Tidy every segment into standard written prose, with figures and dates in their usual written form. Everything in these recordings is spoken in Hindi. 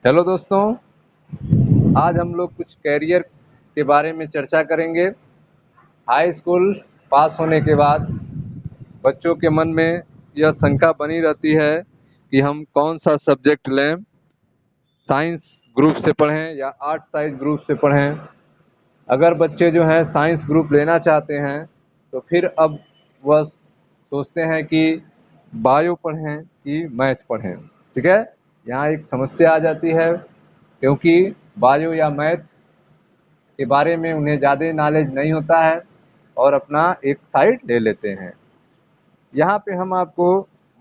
हेलो दोस्तों, आज हम लोग कुछ कैरियर के बारे में चर्चा करेंगे। हाई स्कूल पास होने के बाद बच्चों के मन में यह शंका बनी रहती है कि हम कौन सा सब्जेक्ट लें, साइंस ग्रुप से पढ़ें या आर्ट साइंस ग्रुप से पढ़ें। अगर बच्चे जो हैं साइंस ग्रुप लेना चाहते हैं तो फिर अब वह सोचते हैं कि बायो पढ़ें कि मैथ पढ़ें। ठीक है, यहाँ एक समस्या आ जाती है क्योंकि बायो या मैथ के बारे में उन्हें ज़्यादा नॉलेज नहीं होता है और अपना एक साइड ले लेते हैं। यहाँ पे हम आपको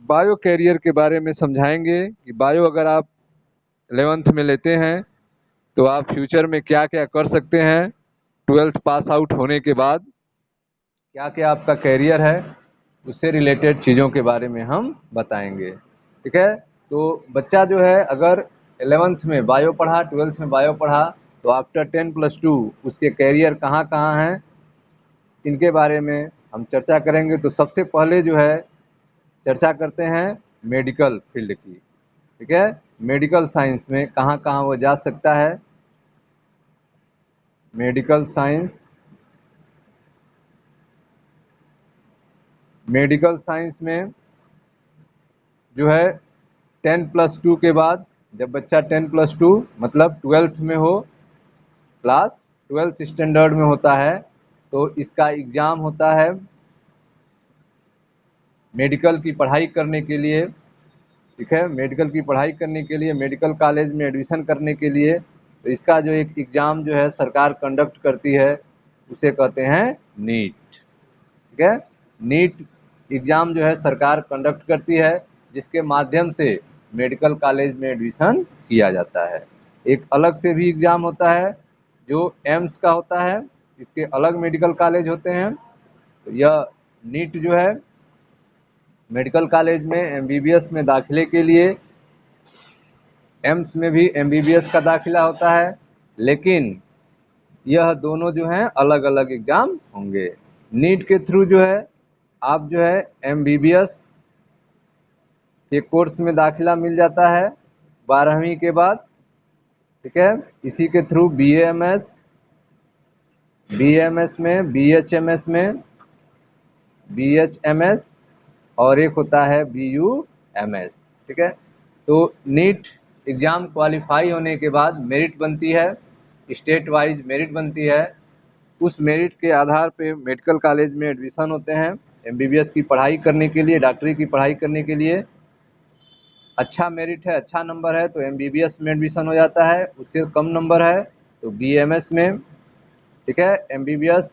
बायो कैरियर के बारे में समझाएंगे कि बायो अगर आप 11th में लेते हैं तो आप फ्यूचर में क्या क्या कर सकते हैं। 12th पास आउट होने के बाद क्या क्या आपका कैरियर है, उससे रिलेटेड चीज़ों के बारे में हम बताएंगे। ठीक है, तो बच्चा जो है अगर 11th में बायो पढ़ा, 12th में बायो पढ़ा, तो आफ्टर 10+2 उसके कैरियर कहाँ कहाँ हैं, इनके बारे में हम चर्चा करेंगे। तो सबसे पहले जो है चर्चा करते हैं मेडिकल फील्ड की। ठीक है, मेडिकल साइंस में कहाँ कहाँ वो जा सकता है। मेडिकल साइंस में जो है 10+2 के बाद, जब बच्चा 10+2 मतलब 12th में हो, क्लास 12th स्टैंडर्ड में होता है, तो इसका एग्ज़ाम होता है मेडिकल की पढ़ाई करने के लिए। ठीक है, मेडिकल की पढ़ाई करने के लिए, मेडिकल कॉलेज में एडमिशन करने के लिए, तो इसका जो एक एग्ज़ाम जो है सरकार कंडक्ट करती है, उसे कहते हैं नीट। ठीक है, नीट एग्ज़ाम जो है सरकार कंडक्ट करती है, जिसके माध्यम से मेडिकल कॉलेज में एडमिशन किया जाता है। एक अलग से भी एग्ज़ाम होता है जो एम्स का होता है, इसके अलग मेडिकल कॉलेज होते हैं। तो यह नीट जो है मेडिकल कॉलेज में एमबीबीएस में दाखिले के लिए, एम्स में भी एमबीबीएस का दाखिला होता है, लेकिन यह दोनों जो हैं अलग अलग एग्ज़ाम होंगे। नीट के थ्रू जो है आप जो है एमबीबीएस के कोर्स में दाखिला मिल जाता है 12वीं के बाद। ठीक है, इसी के थ्रू बीएएमएस में, बीएचएमएस में, बीएचएमएस और एक होता है बीयूएमएस। ठीक है, तो नीट एग्ज़ाम क्वालिफाई होने के बाद मेरिट बनती है, स्टेट वाइज मेरिट बनती है। उस मेरिट के आधार पे मेडिकल कॉलेज में एडमिशन होते हैं एमबीबीएस की पढ़ाई करने के लिए, डॉक्टरी की पढ़ाई करने के लिए। अच्छा मेरिट है, अच्छा नंबर है तो एमबीबीएस में एडमिशन हो जाता है, उससे कम नंबर है तो बीएमएस में। ठीक है, एमबीबीएस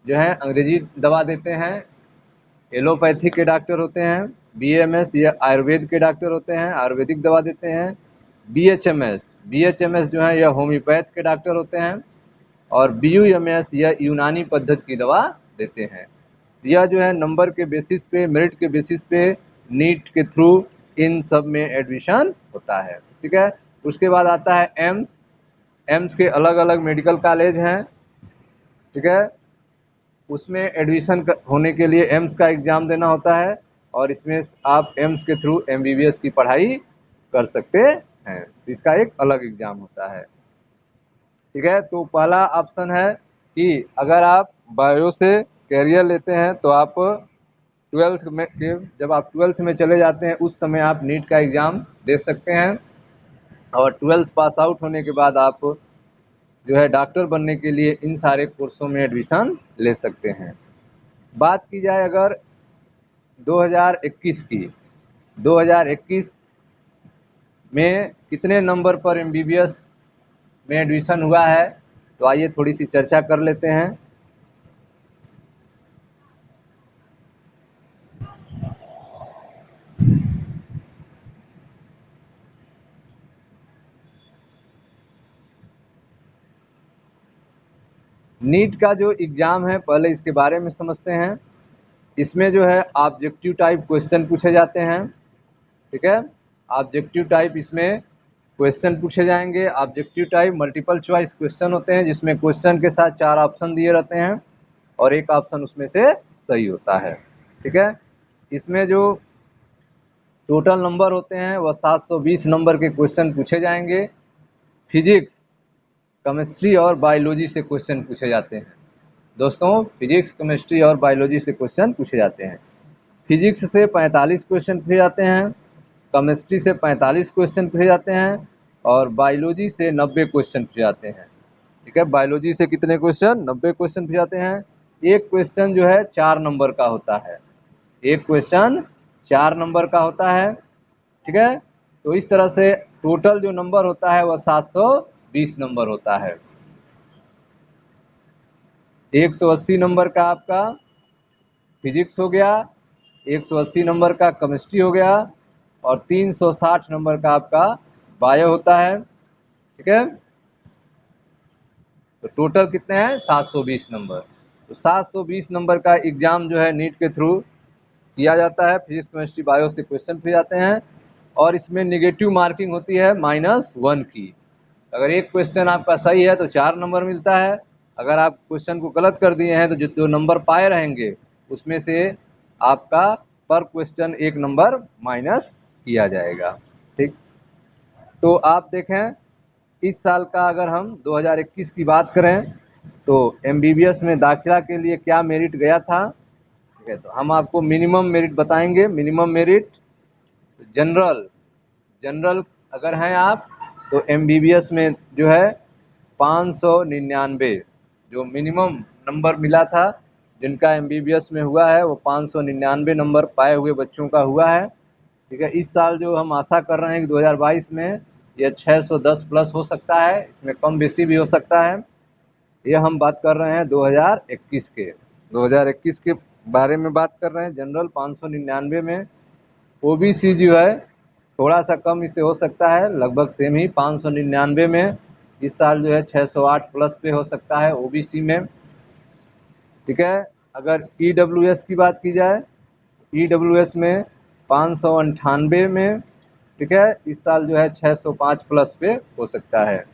जो है अंग्रेजी दवा देते हैं, एलोपैथी के डॉक्टर होते हैं। बीएमएस ये आयुर्वेद के डॉक्टर होते हैं, आयुर्वेदिक दवा देते हैं। बीएचएमएस जो है यह होम्योपैथ के डॉक्टर होते हैं। और बीयूएमएस यह यूनानी पद्धति की दवा देते हैं। यह जो है नंबर के बेसिस पे, मेरिट के बेसिस पे नीट के थ्रू इन सब में एडमिशन होता है। ठीक है, उसके बाद आता है एम्स। एम्स के अलग अलग मेडिकल कॉलेज हैं। ठीक है, उसमें एडमिशन होने के लिए एम्स का एग्ज़ाम देना होता है और इसमें आप एम्स के थ्रू एमबीबीएस की पढ़ाई कर सकते हैं। इसका एक अलग एग्ज़ाम होता है। ठीक है, तो पहला ऑप्शन है कि अगर आप बायो से कैरियर लेते हैं तो आप 12th में के जब आप 12th में चले जाते हैं उस समय आप नीट का एग्ज़ाम दे सकते हैं और 12th पास आउट होने के बाद आप जो है डॉक्टर बनने के लिए इन सारे कोर्सों में एडमिशन ले सकते हैं। बात की जाए अगर 2021 की, 2021 में कितने नंबर पर एमबीबीएस में एडमिशन हुआ है, तो आइए थोड़ी सी चर्चा कर लेते हैं। नीट का जो एग्ज़ाम है पहले इसके बारे में समझते हैं। इसमें जो है ऑब्जेक्टिव टाइप क्वेश्चन पूछे जाते हैं। ठीक है, ऑब्जेक्टिव टाइप इसमें क्वेश्चन पूछे जाएंगे। Objective type multiple choice question होते हैं, जिसमें क्वेश्चन के साथ 4 ऑप्शन दिए रहते हैं और एक ऑप्शन उसमें से सही होता है। ठीक है, इसमें जो टोटल नंबर होते हैं वह 720 नंबर के क्वेश्चन पूछे जाएंगे फिजिक्स, केमिस्ट्री और बायोलॉजी से क्वेश्चन पूछे जाते हैं। दोस्तों, फिजिक्स, केमिस्ट्री और बायोलॉजी से क्वेश्चन पूछे जाते हैं। फिजिक्स से 45 क्वेश्चन पूछे जाते हैं, केमिस्ट्री से 45 क्वेश्चन पूछे जाते हैं और बायोलॉजी से 90 क्वेश्चन पूछे जाते हैं। ठीक है, बायोलॉजी से कितने क्वेश्चन? 90 क्वेश्चन पूछे जाते हैं। एक क्वेश्चन जो है 4 नंबर का होता है, एक क्वेश्चन 4 नंबर का होता है। ठीक है, तो इस तरह से टोटल जो नंबर होता है वह 720 नंबर होता है। 180 नंबर का आपका फिजिक्स हो गया, 180 नंबर का केमिस्ट्री हो गया और 360 नंबर का आपका बायो होता है। ठीक है, तो टोटल कितने हैं? 720 नंबर। तो 720 नंबर का एग्जाम जो है नीट के थ्रू किया जाता है। फिजिक्स, केमिस्ट्री, बायो से क्वेश्चन पूछे जाते हैं और इसमें निगेटिव मार्किंग होती है -1 की। अगर एक क्वेश्चन आपका सही है तो 4 नंबर मिलता है, अगर आप क्वेश्चन को गलत कर दिए हैं तो जो नंबर पाए रहेंगे उसमें से आपका पर क्वेश्चन 1 नंबर माइनस किया जाएगा। ठीक, तो आप देखें इस साल का अगर हम 2021 की बात करें तो एमबीबीएस में दाखिला के लिए क्या मेरिट गया था। ठीक है, तो हम आपको मिनिमम मेरिट बताएंगे। मिनिमम मेरिट जनरल, जनरल अगर हैं आप तो एमबीबीएस में जो है 599 जो मिनिमम नंबर मिला था, जिनका एमबीबीएस में हुआ है वो 599 नंबर पाए हुए बच्चों का हुआ है। ठीक है, इस साल जो हम आशा कर रहे हैं कि 2022 में यह 610 प्लस हो सकता है, इसमें कम बेसी भी हो सकता है। ये हम बात कर रहे हैं 2021 के, 2021 के बारे में बात कर रहे हैं। जनरल 599 में, ओबीसी जो है थोड़ा सा कम इससे हो सकता है, लगभग सेम ही 599 में। इस साल जो है 608 प्लस पे हो सकता है ओबीसी में। ठीक है, अगर ईडब्ल्यूएस की बात की जाए, ईडब्ल्यूएस में 598 में। ठीक है, इस साल जो है 605 प्लस पे हो सकता है।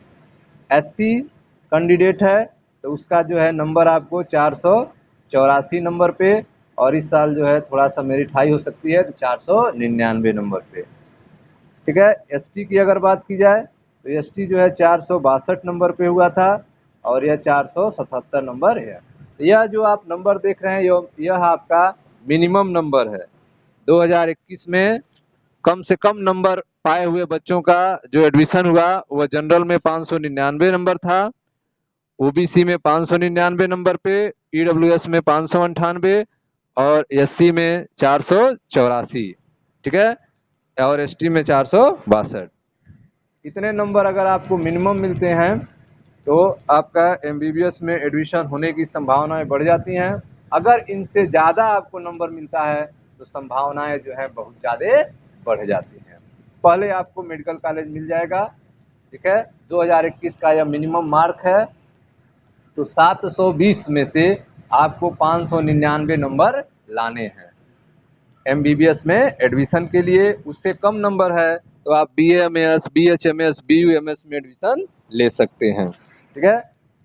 एससी कैंडिडेट है तो उसका जो है नंबर आपको 484 नंबर पे, और इस साल जो है थोड़ा सा मेरिट हाई हो सकती है तो 499 नंबर पे। ठीक है, एसटी की अगर बात की जाए तो एसटी जो है 462 नंबर पे हुआ था और यह 477 नंबर है। तो यह जो आप नंबर देख रहे हैं यह आपका मिनिमम नंबर है। 2021 में कम से कम नंबर पाए हुए बच्चों का जो एडमिशन हुआ वह जनरल में 599 नंबर था, ओबीसी में 599 नंबर पे, ईडब्ल्यूएस में 598 और एससी में 484। ठीक है, और एसटी में 462। इतने नंबर अगर आपको मिनिमम मिलते हैं तो आपका एमबीबीएस में एडमिशन होने की संभावनाएं बढ़ जाती हैं। अगर इनसे ज़्यादा आपको नंबर मिलता है तो संभावनाएं जो है बहुत ज़्यादा बढ़ जाती हैं। पहले आपको मेडिकल कॉलेज मिल जाएगा। ठीक है, 2021 का यह मिनिमम मार्क है, तो 720 में से आपको 599 नंबर लाने हैं एमबीबीएस में एडमिशन के लिए। उससे कम नंबर है तो आप बीएएमएस, बीएचएमएस, बीयूएमएस में एडमिशन ले सकते हैं। ठीक है,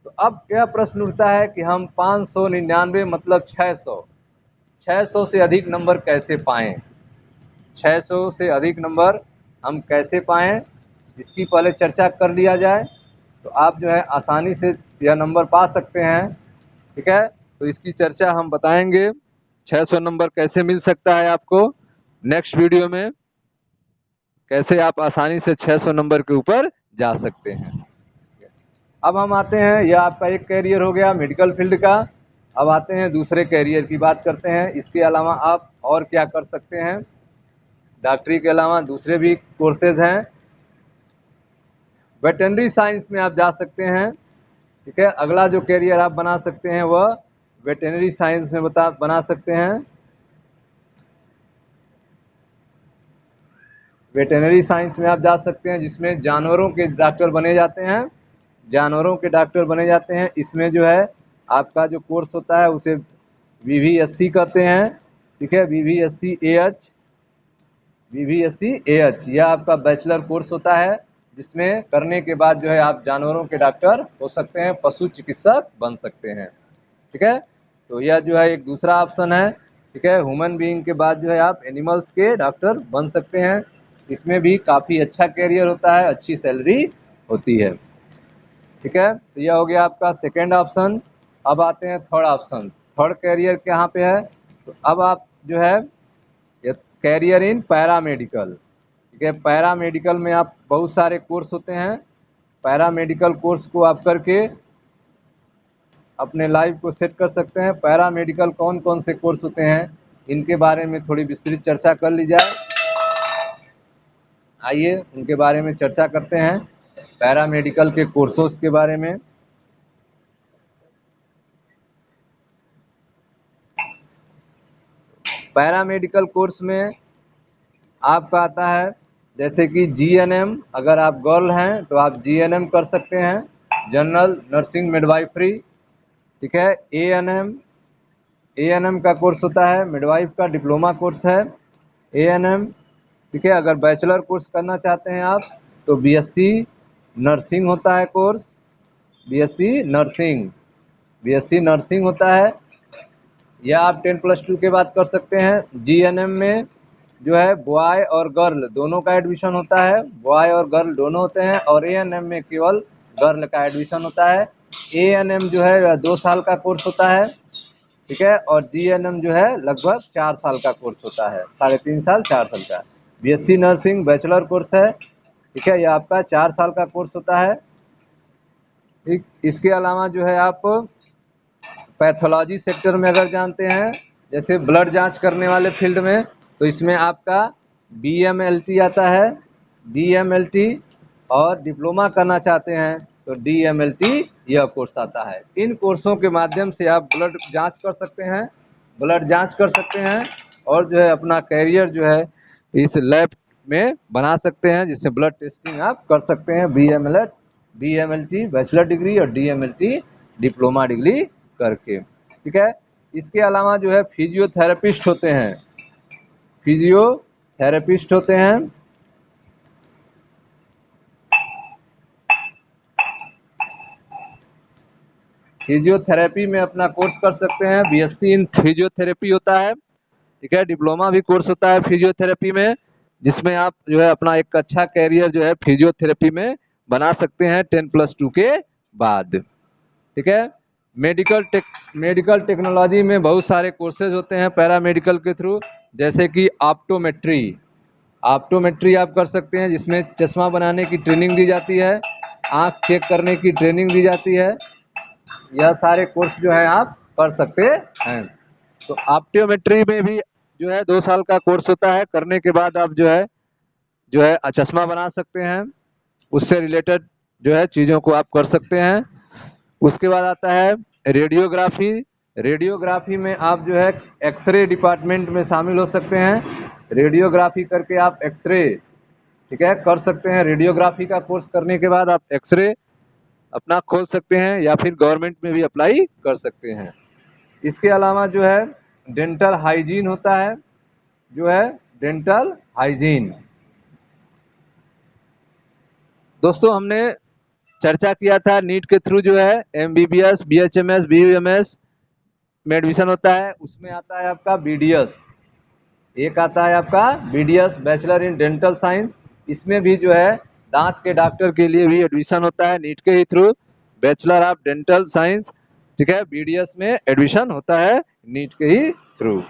तो अब यह प्रश्न उठता है कि हम 599 मतलब 600 से अधिक नंबर कैसे पाएं? 600 से अधिक नंबर हम कैसे पाएं, इसकी पहले चर्चा कर लिया जाए। तो आप जो है आसानी से यह नंबर पा सकते हैं। ठीक है, तो इसकी चर्चा हम बताएंगे 600 नंबर कैसे मिल सकता है आपको नेक्स्ट वीडियो में, कैसे आप आसानी से 600 नंबर के ऊपर जा सकते हैं। अब हम आते हैं, यह आपका एक कैरियर हो गया मेडिकल फील्ड का। अब आते हैं दूसरे कैरियर की बात करते हैं। इसके अलावा आप और क्या कर सकते हैं? डॉक्टरी के अलावा दूसरे भी कोर्सेज हैं। वेटरनरी साइंस में आप जा सकते हैं। ठीक है, अगला जो कैरियर आप बना सकते हैं वह वेटरनरी साइंस में बना सकते हैं। वेटरनरी साइंस में आप जा सकते हैं जिसमें जानवरों के डॉक्टर बने जाते हैं, जानवरों के डॉक्टर बने जाते हैं। इसमें जो है आपका जो कोर्स होता है उसे वीवीएससी कहते हैं। ठीक है, वीवीएससी एएच, वीवीएससी एएच यह आपका बैचलर कोर्स होता है, जिसमें करने के बाद जो है आप जानवरों के डॉक्टर हो सकते हैं, पशु चिकित्सक बन सकते हैं। ठीक है, तो यह जो है एक दूसरा ऑप्शन है। ठीक है, ह्यूमन बीइंग के बाद जो है आप एनिमल्स के डॉक्टर बन सकते हैं। इसमें भी काफ़ी अच्छा कैरियर होता है, अच्छी सैलरी होती है। ठीक है, तो यह हो गया आपका सेकेंड ऑप्शन। अब आते हैं थर्ड ऑप्शन। थर्ड कैरियर कहाँ पे है, तो अब आप जो है ये कैरियर इन पैरामेडिकल। ठीक है, पैरामेडिकल में आप बहुत सारे कोर्स होते हैं। पैरामेडिकल कोर्स को आप करके अपने लाइफ को सेट कर सकते हैं। पैरामेडिकल कौन कौन से कोर्स होते हैं, इनके बारे में थोड़ी विस्तृत चर्चा कर ली जाए। आइए उनके बारे में चर्चा करते हैं, पैरामेडिकल के कोर्सेज के बारे में। पैरामेडिकल कोर्स में आपका आता है जैसे कि जीएनएम, अगर आप गर्ल हैं तो आप जीएनएम कर सकते हैं, जनरल नर्सिंग मिडवाइफरी। ठीक है, एएनएम का कोर्स होता है, मिडवाइफ का डिप्लोमा कोर्स है एएनएम। ठीक है, अगर बैचलर कोर्स करना चाहते हैं आप तो बीएससी नर्सिंग होता है कोर्स, बीएससी नर्सिंग होता है, या आप 10+2 के बाद कर सकते हैं। जीएनएम में जो है बॉय और गर्ल दोनों का एडमिशन होता है, बॉय और गर्ल दोनों होते हैं, और एएनएम में केवल गर्ल का एडमिशन होता है। एएनएम जो है 2 साल का कोर्स होता है। ठीक है, और जीएनएम जो है लगभग 4 साल का कोर्स होता है, 3.5 साल 4 साल का। बीएससी नर्सिंग बैचलर कोर्स है। ठीक है, यह आपका 4 साल का कोर्स होता है। ठीक, इसके अलावा जो है आप पैथोलॉजी सेक्टर में अगर जानते हैं, जैसे ब्लड जांच करने वाले फील्ड में, तो इसमें आपका बीएमएलटी आता है, बीएमएलटी, और डिप्लोमा करना चाहते हैं तो डीएमएलटी यह कोर्स आता है। इन कोर्सों के माध्यम से आप ब्लड जांच कर सकते हैं, और जो है अपना कैरियर जो है इस लैब में बना सकते हैं, जिससे ब्लड टेस्टिंग आप कर सकते हैं। बीएमएलटी बैचलर डिग्री और डीएमएलटी डिप्लोमा डिग्री करके। ठीक है, इसके अलावा जो है फिजियोथेरेपिस्ट होते हैं, फिजियोथेरेपी में अपना कोर्स कर सकते हैं। बीएससी इन फिजियोथेरेपी होता है। ठीक है, डिप्लोमा भी कोर्स होता है फिजियोथेरेपी में, जिसमें आप जो है अपना एक अच्छा कैरियर जो है फिजियोथेरेपी में बना सकते हैं 10+2 के बाद। ठीक है, मेडिकल टेक्नोलॉजी में बहुत सारे कोर्सेज होते हैं पैरामेडिकल के थ्रू, जैसे कि ऑप्टोमेट्री आप कर सकते हैं, जिसमें चश्मा बनाने की ट्रेनिंग दी जाती है, आँख चेक करने की ट्रेनिंग दी जाती है। यह सारे कोर्स जो है आप कर सकते हैं। तो ऑप्टोमेट्री में भी जो है 2 साल का कोर्स होता है, करने के बाद आप जो है चश्मा बना सकते हैं, उससे रिलेटेड जो है चीज़ों को आप कर सकते हैं। उसके बाद आता है रेडियोग्राफी में आप जो है एक्सरे डिपार्टमेंट में शामिल हो सकते हैं। रेडियोग्राफी करके आप एक्सरे, ठीक है, कर सकते हैं। रेडियोग्राफी का कोर्स करने के बाद आप एक्सरे अपना खोल सकते हैं, या फिर गवर्नमेंट में भी अप्लाई कर सकते हैं। इसके अलावा जो है डेंटल हाइजीन होता है, डेंटल हाइजीन। दोस्तों, हमने चर्चा किया था नीट के थ्रू जो है एमबीबीएस, बीएचएमएस, बीयूएमएस में एडमिशन होता है, उसमें आता है आपका बीडीएस, एक आता है आपका BDS bachelor in dental science. इसमें भी जो है दांत के डॉक्टर के लिए भी एडमिशन होता है नीट के ही थ्रू, बैचलर ऑफ डेंटल साइंस। ठीक है, बीडीएस में एडमिशन होता है नीट के ही थ्रू।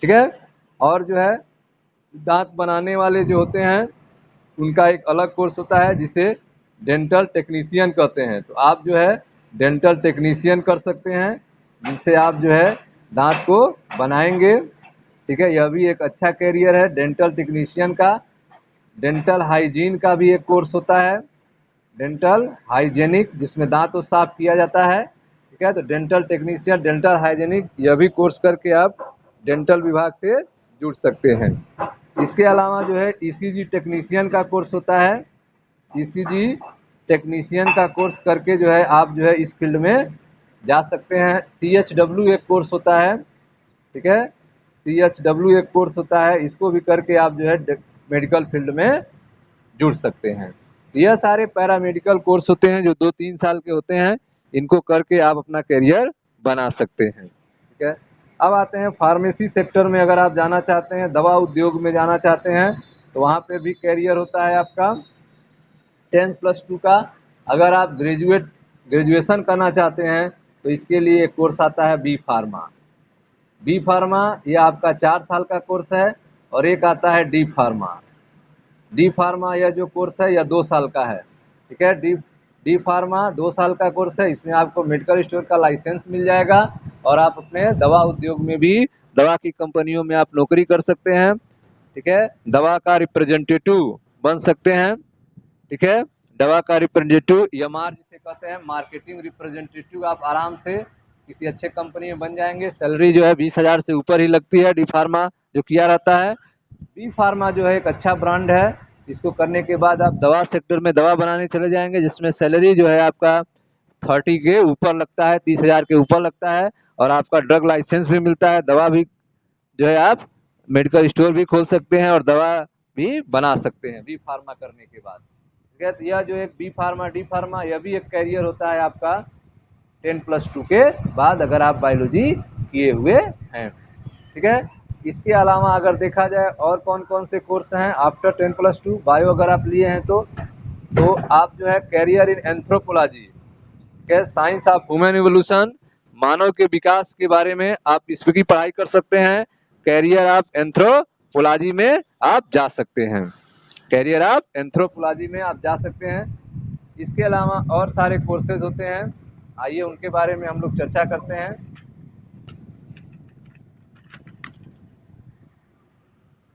ठीक है, और जो है दांत बनाने वाले जो होते हैं उनका एक अलग कोर्स होता है, जिसे डेंटल टेक्नीशियन कहते हैं। तो आप जो है डेंटल टेक्नीशियन कर सकते हैं, जिससे आप जो है दांत को बनाएंगे। ठीक है, यह भी एक अच्छा कैरियर है डेंटल टेक्नीशियन का। डेंटल हाइजीन का भी एक कोर्स होता है, डेंटल हाइजेनिक, जिसमें दांत को साफ किया जाता है। ठीक है, तो डेंटल टेक्नीशियन, डेंटल हाइजेनिक, यह भी कोर्स करके आप डेंटल विभाग से जुड़ सकते हैं। इसके अलावा जो है ईसीजी टेक्नीशियन का कोर्स होता है, ईसीजी टेक्नीशियन का कोर्स करके जो है आप जो है इस फील्ड में जा सकते हैं। सीएचडब्ल्यू एक कोर्स होता है। ठीक है, सीएचडब्ल्यू एक कोर्स होता है, इसको भी करके आप जो है मेडिकल फील्ड में जुड़ सकते हैं। यह सारे पैरामेडिकल कोर्स होते हैं जो 2-3 साल के होते हैं, इनको करके आप अपना करियर बना सकते हैं। ठीक है, अब आते हैं फार्मेसी सेक्टर में। अगर आप जाना चाहते हैं, दवा उद्योग में जाना चाहते हैं, तो वहाँ पे भी कैरियर होता है आपका 10+2 का। अगर आप ग्रेजुएशन करना चाहते हैं तो इसके लिए एक कोर्स आता है बी फार्मा। बी फार्मा यह आपका 4 साल का कोर्स है, और एक आता है डी फार्मा। डी फार्मा यह जो कोर्स है यह 2 साल का है, ठीक है। डी फार्मा 2 साल का कोर्स है। इसमें आपको मेडिकल स्टोर का लाइसेंस मिल जाएगा, और आप अपने दवा उद्योग में भी, दवा की कंपनियों में आप नौकरी कर सकते हैं, ठीक है। दवा का रिप्रेजेंटेटिव बन सकते हैं, ठीक है। दवा का रिप्रेजेंटेटिव, एमआर जिसे कहते हैं, मार्केटिंग रिप्रेजेंटेटिव, आप आराम से किसी अच्छे कंपनी में बन जाएंगे। सैलरी जो है 20,000 से ऊपर ही लगती है डी फार्मा जो किया रहता है। बी फार्मा जो है एक अच्छा ब्रांड है। इसको करने के बाद आप दवा सेक्टर में दवा बनाने चले जाएंगे, जिसमें सैलरी जो है आपका 30 के ऊपर लगता है, 30,000 के ऊपर लगता है, और आपका ड्रग लाइसेंस भी मिलता है। दवा भी जो है आप मेडिकल स्टोर भी खोल सकते हैं और दवा भी बना सकते हैं बी फार्मा करने के बाद, ठीक है। तो यह जो एक बी फार्मा डी फार्मा, यह भी एक कैरियर होता है आपका 10+2 के बाद, अगर आप बायोलॉजी किए हुए हैं, ठीक है। इसके अलावा अगर देखा जाए और कौन कौन से कोर्स हैं आफ्टर 10+2, बायो अगर आप लिए हैं तो आप जो है career in anthropology, science of human evolution, मानव के विकास के बारे में आप इसमें की पढ़ाई कर सकते हैं। कैरियर ऑफ एंथ्रोपोलॉजी में आप जा सकते हैं, कैरियर ऑफ एंथ्रोपोलॉजी में आप जा सकते हैं। इसके अलावा और सारे कोर्सेज होते हैं, आइए उनके बारे में हम लोग चर्चा करते हैं।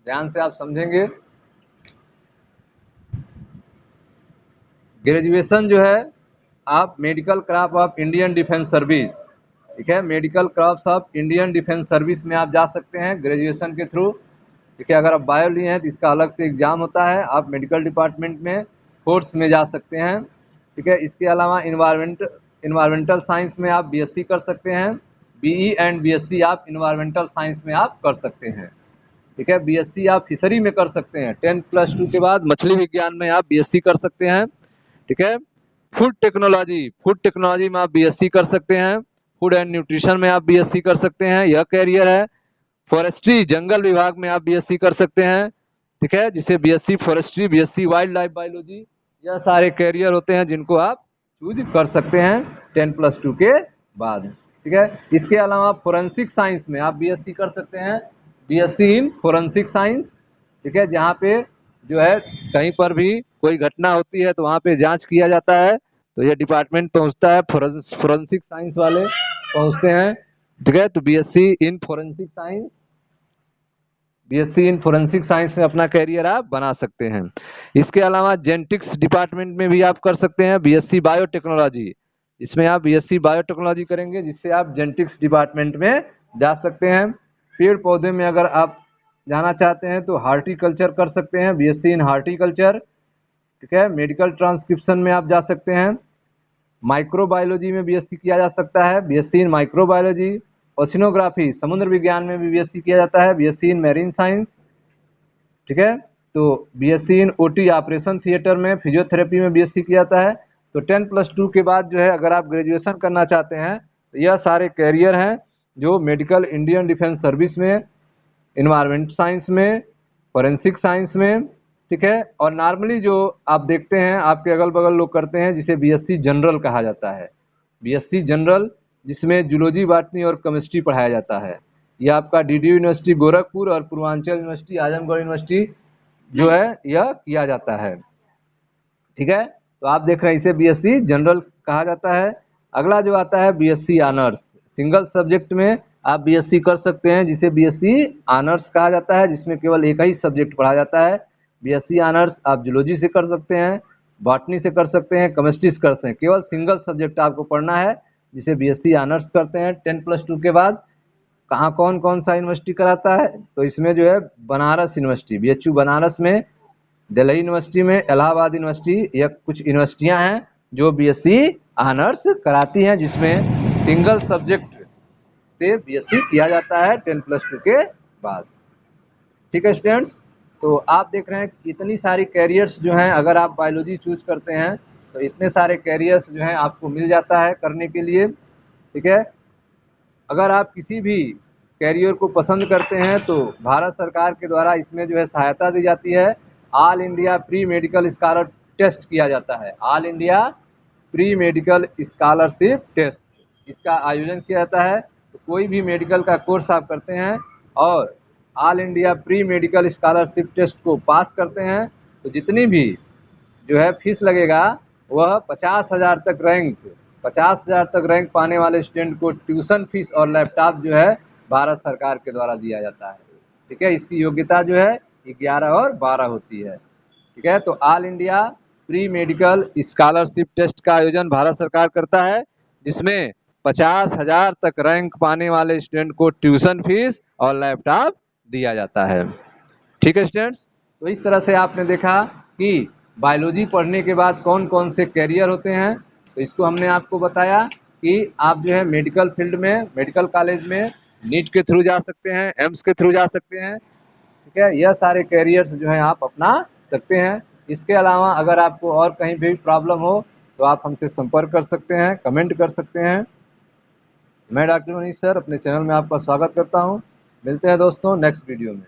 ध्यान से आप समझेंगे। ग्रेजुएशन जो है आप medical crop of Indian defence service, ठीक है, medical crops of Indian defence service में आप जा सकते हैं ग्रेजुएशन के थ्रू, ठीक है। अगर आप बायो लिए हैं तो इसका अलग से एग्जाम होता है, आप मेडिकल डिपार्टमेंट में फोर्स में जा सकते हैं, ठीक है। इसके अलावा इन्वायरमेंटल साइंस में आप बीएससी कर सकते हैं, बीई एंड बीएससी आप इन्वायरमेंटल साइंस में आप कर सकते हैं, ठीक है। बीएससी आप फिशरी में कर सकते हैं, 10+2 के बाद मछली विज्ञान में आप बीएससी कर सकते हैं, ठीक है। फूड टेक्नोलॉजी में आप बीएससी कर सकते हैं, फूड एंड न्यूट्रिशन में आप बीएससी कर सकते हैं, यह कैरियर है। फॉरेस्ट्री जंगल विभाग में आप बीएससी कर सकते हैं, ठीक है, जिसे BSc forestry, BSc wild life biology, यह सारे कैरियर होते हैं जिनको आप चूज कर सकते हैं 10+2 के बाद, ठीक है। इसके अलावा फोरेंसिक साइंस में आप बीएससी कर सकते हैं, बीएससी इन फोरेंसिक साइंस, ठीक है, जहाँ पे जो है कहीं पर भी कोई घटना होती है तो वहाँ पे जांच किया जाता है, तो ये डिपार्टमेंट पहुँचता है, फोरेंसिक साइंस वाले पहुँचते हैं, ठीक है। तो BSc in forensic science, BSc in forensic science में अपना कैरियर आप बना सकते हैं। इसके अलावा जेनेटिक्स डिपार्टमेंट में भी आप कर सकते हैं बीएससी बायोटेक्नोलॉजी, इसमें आप बीएससी बायोटेक्नोलॉजी करेंगे जिससे आप जेनेटिक्स डिपार्टमेंट में जा सकते हैं। पेड़ पौधे में अगर आप जाना चाहते हैं तो हार्टिकल्चर कर सकते हैं, बीएससी इन हार्टिकल्चर, ठीक है। मेडिकल ट्रांसक्रिप्शन में आप जा सकते हैं, माइक्रोबायोलॉजी में बीएससी किया जा सकता है, बीएससी इन माइक्रोबायोलॉजी, ओशिनोग्राफी समुद्र विज्ञान में भी बीएससी किया जाता है, बीएससी इन मैरीन साइंस, ठीक है। तो BSc in OT operation theatre में, फिजियोथेरेपी में बीएससी किया जाता है। तो 10+2 के बाद जो है अगर आप ग्रेजुएशन करना चाहते हैं तो यह सारे कैरियर हैं जो मेडिकल इंडियन डिफेंस सर्विस में, इन्वायरमेंट साइंस में, फोरेंसिक साइंस में, ठीक है। और नॉर्मली जो आप देखते हैं आपके अगल बगल लोग करते हैं जिसे बीएससी जनरल कहा जाता है, बीएससी जनरल, जिसमें जूलॉजी, बॉटनी और केमिस्ट्री पढ़ाया जाता है। यह आपका डीडीयू यूनिवर्सिटी गोरखपुर और पूर्वांचल यूनिवर्सिटी, आजमगढ़ यूनिवर्सिटी जो है यह किया जाता है, ठीक है। तो आप देख रहे हैं इसे बीएससी जनरल कहा जाता है। अगला जो आता है बीएससी ऑनर्स, सिंगल सब्जेक्ट में आप बीएससी कर सकते हैं जिसे बीएससी ऑनर्स कहा जाता है, जिसमें केवल एक ही सब्जेक्ट पढ़ा जाता है। बीएससी ऑनर्स आप जूलॉजी से कर सकते हैं, बॉटनी से कर सकते हैं, केमिस्ट्री से कर सकते हैं, केवल सिंगल सब्जेक्ट आपको पढ़ना है जिसे बीएससी ऑनर्स करते हैं 10+2 के बाद। कहाँ कौन कौन सा यूनिवर्सिटी कराता है, तो इसमें जो है बनारस यूनिवर्सिटी, बीएचयू बनारस में, दिल्ली यूनिवर्सिटी में, इलाहाबाद यूनिवर्सिटी, यह कुछ यूनिवर्सिटियां हैं जो बीएससी ऑनर्स कराती हैं, जिसमें सिंगल सब्जेक्ट से बीएससी किया जाता है 10+2 के बाद, ठीक है स्टूडेंट्स। तो आप देख रहे हैं इतनी सारी कैरियर्स जो हैं, अगर आप बायोलॉजी चूज करते हैं तो इतने सारे कैरियर्स जो हैं आपको मिल जाता है करने के लिए, ठीक है। अगर आप किसी भी कैरियर को पसंद करते हैं तो भारत सरकार के द्वारा इसमें जो है सहायता दी जाती है, All India pre medical scholar test किया जाता है, All India pre medical scholarship test. इसका आयोजन किया जाता है। तो कोई भी मेडिकल का कोर्स आप करते हैं और All India pre medical scholarship test को पास करते हैं तो जितनी भी जो है फीस लगेगा वह 50,000 तक रैंक पाने वाले स्टूडेंट को ट्यूशन फीस और लैपटॉप जो है भारत सरकार के द्वारा दिया जाता है। ठीक है, इसकी योग्यता जो है 11 और 12 होती है। ठीक है, तो All India pre medical scholarship test का आयोजन भारत सरकार करता है, जिसमें 50,000 तक रैंक पाने वाले स्टूडेंट को ट्यूशन फीस और लैपटॉप दिया जाता है। ठीक है स्टूडेंट्स, तो इस तरह से आपने देखा कि बायोलॉजी पढ़ने के बाद कौन कौन से कैरियर होते हैं। तो इसको हमने आपको बताया कि आप जो है मेडिकल फील्ड में, मेडिकल कॉलेज में नीट के थ्रू जा सकते हैं, एम्स के थ्रू जा सकते हैं। ठीक है, यह सारे कैरियर्स जो है आप अपना सकते हैं। इसके अलावा अगर आपको और कहीं भी प्रॉब्लम हो तो आप हमसे संपर्क कर सकते हैं, कमेंट कर सकते हैं। मैं डॉक्टर मनीष सर अपने चैनल में आपका स्वागत करता हूं। मिलते हैं दोस्तों नेक्स्ट वीडियो में।